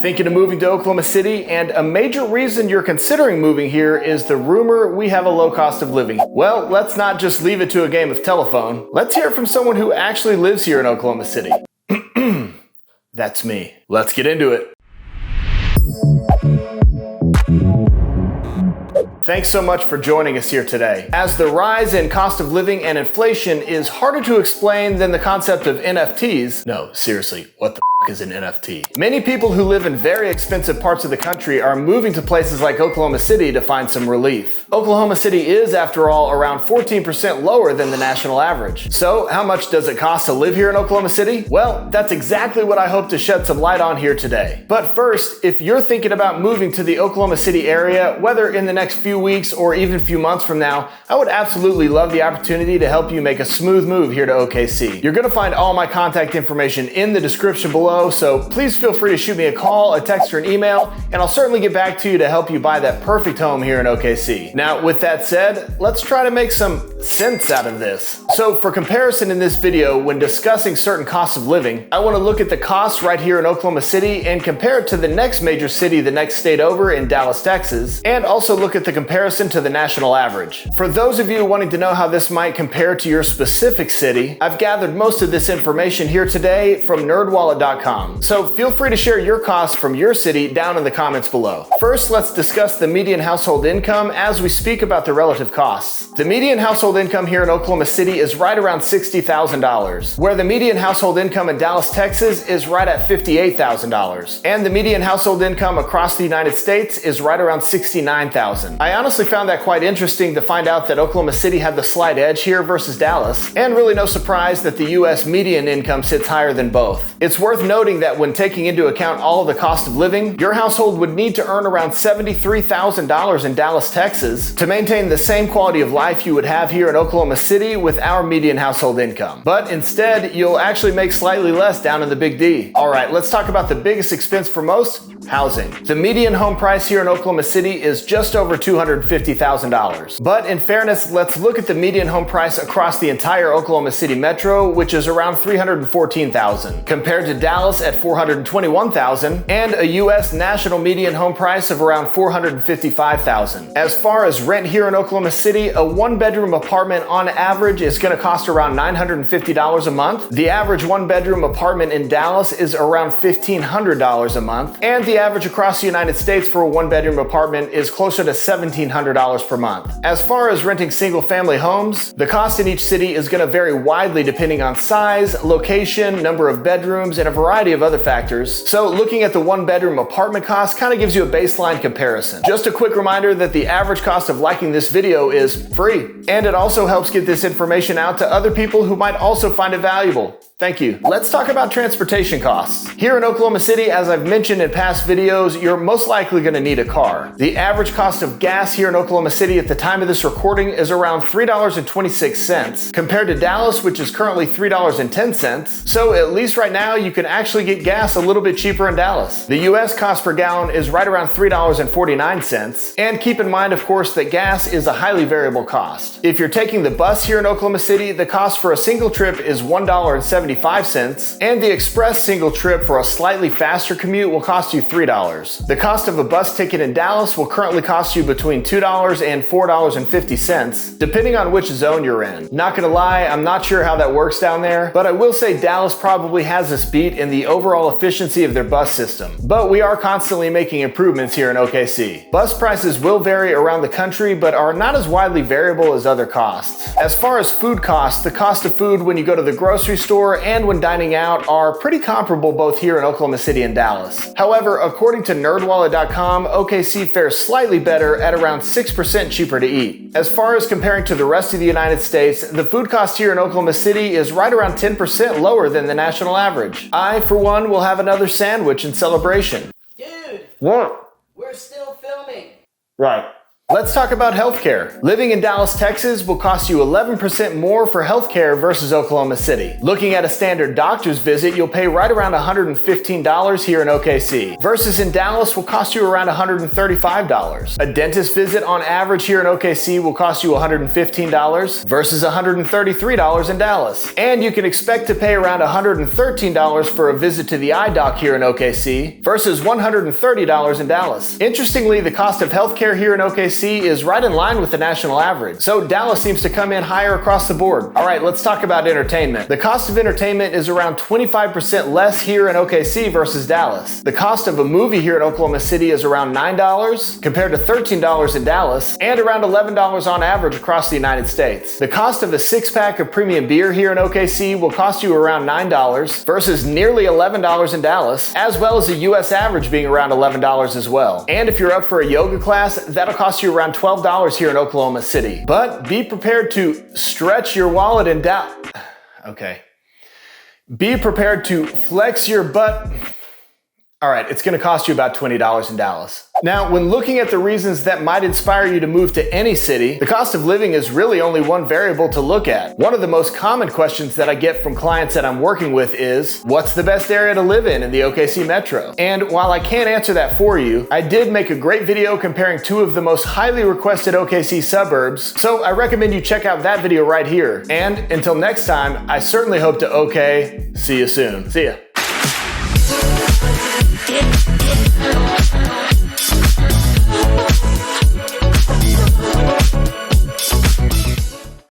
Thinking of moving to Oklahoma City, and a major reason you're considering moving here is the rumor we have a low cost of living. Well, let's not just leave it to a game of telephone. Let's hear it from someone who actually lives here in Oklahoma City. That's me. Let's get into it. Thanks so much for joining us here today. As the rise in cost of living and inflation is harder to explain than the concept of NFTs. No, seriously, what the is an NFT? Many people who live in very expensive parts of the country are moving to places like Oklahoma City to find some relief. Oklahoma City is, after all, around 14% lower than the national average. So, how much does it cost to live here in Oklahoma City? Well, that's exactly what I hope to shed some light on here today. But first, if you're thinking about moving to the Oklahoma City area, whether in the next few weeks or even few months from now, I would absolutely love the opportunity to help you make a smooth move here to OKC. You're going to find all my contact information in the description below, so please feel free to shoot me a call, a text, or an email, and I'll certainly get back to you to help you buy that perfect home here in OKC. Now, with that said, let's try to make some sense out of this. So for comparison in this video, when discussing certain costs of living, I want to look at the costs right here in Oklahoma City and compare it to the next major city the next state over in Dallas, Texas, and also look at the comparison to the national average. For those of you wanting to know how this might compare to your specific city, I've gathered most of this information here today from nerdwallet.com. So feel free to share your costs from your city down in the comments below. First, let's discuss the median household income as we speak about the relative costs. The median household income here in Oklahoma City is right around $60,000, where the median household income in Dallas, Texas is right at $58,000. And the median household income across the United States is right around $69,000. I honestly found that quite interesting to find out that Oklahoma City had the slight edge here versus Dallas, and really no surprise that the US median income sits higher than both. It's worth noting that when taking into account all of the cost of living, your household would need to earn around $73,000 in Dallas, Texas to maintain the same quality of life you would have here in Oklahoma City with our median household income. But instead, you'll actually make slightly less down in the Big D. Alright, let's talk about the biggest expense for most, housing. The median home price here in Oklahoma City is just over $250,000. But in fairness, let's look at the median home price across the entire Oklahoma City metro, which is around $314,000, compared to Dallas at $421,000, and a US national median home price of around $455,000. As far as rent here in Oklahoma City, a one-bedroom apartment on average is going to cost around $950 a month. The average one-bedroom apartment in Dallas is around $1,500 a month, and the average across the United States for a one-bedroom apartment is closer to $1,700 per month. As far as renting single-family homes, the cost in each city is going to vary widely depending on size, location, number of bedrooms, and a variety of other factors. So looking at the one-bedroom apartment cost kind of gives you a baseline comparison. Just a quick reminder that the average cost of liking this video is free, and it also helps get this information out to other people who might also find it valuable. Thank you. Let's talk about transportation costs. Here in Oklahoma City, as I've mentioned in past videos, you're most likely going to need a car. The average cost of gas here in Oklahoma City at the time of this recording is around $3.26, compared to Dallas, which is currently $3.10. So at least right now, you can actually get gas a little bit cheaper in Dallas. The US cost per gallon is right around $3.49. And keep in mind, of course, that gas is a highly variable cost. If you're taking the bus here in Oklahoma City, the cost for a single trip is $1.75, and the express single trip for a slightly faster commute will cost you $3. The cost of a bus ticket in Dallas will currently cost you between $2 and $4.50, depending on which zone you're in. Not gonna lie, I'm not sure how that works down there, but I will say Dallas probably has us beat in the overall efficiency of their bus system. But we are constantly making improvements here in OKC. Bus prices will vary around the country, but are not as widely variable as other costs. As far as food costs, the cost of food when you go to the grocery store and when dining out are pretty comparable both here in Oklahoma City and Dallas. However, according to nerdwallet.com, OKC fares slightly better at around 6% cheaper to eat. As far as comparing to the rest of the United States, the food cost here in Oklahoma City is right around 10% lower than the national average. I, for one, will have another sandwich in celebration. Dude! What? We're still filming. Right. Let's talk about healthcare. Living in Dallas, Texas will cost you 11% more for healthcare versus Oklahoma City. Looking at a standard doctor's visit, you'll pay right around $115 here in OKC, versus in Dallas will cost you around $135. A dentist visit on average here in OKC will cost you $115 versus $133 in Dallas. And you can expect to pay around $113 for a visit to the eye doc here in OKC versus $130 in Dallas. Interestingly, the cost of healthcare here in OKC is right in line with the national average. So Dallas seems to come in higher across the board. All right, let's talk about entertainment. The cost of entertainment is around 25% less here in OKC versus Dallas. The cost of a movie here in Oklahoma City is around $9 compared to $13 in Dallas, and around $11 on average across the United States. The cost of a six-pack of premium beer here in OKC will cost you around $9 versus nearly $11 in Dallas, as well as the US average being around $11 as well. And if you're up for a yoga class, that'll cost you around $12 here in Oklahoma City. But be prepared to stretch your wallet and be prepared to flex your butt. All right, it's gonna cost you about $20 in Dallas. Now, when looking at the reasons that might inspire you to move to any city, the cost of living is really only one variable to look at. One of the most common questions that I get from clients that I'm working with is, what's the best area to live in the OKC Metro? And while I can't answer that for you, I did make a great video comparing two of the most highly requested OKC suburbs, so I recommend you check out that video right here. And until next time, I certainly hope to see you soon. See ya.